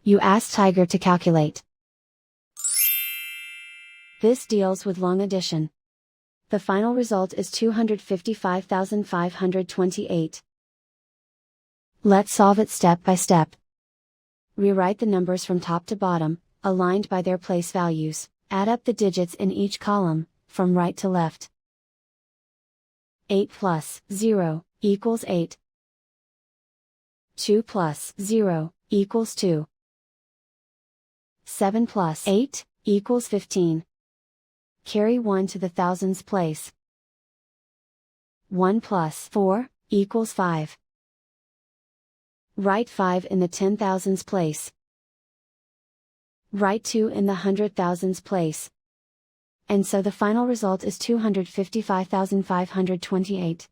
You ask Tiger to calculate. This deals with long addition. The final result is 255,528. Let's solve it step by step. Rewrite the numbers from top to bottom, aligned by their place values. Add up the digits in each column, from right to left. 8 plus 0 equals 8. 2 plus 0 equals 2. 7 plus 8 equals 15. Carry 1 to the thousands place. 1 plus 4 equals 5. Write 5 in the 10,000s place. Write 2 in the 100,000s place. And so the final result is 255,528.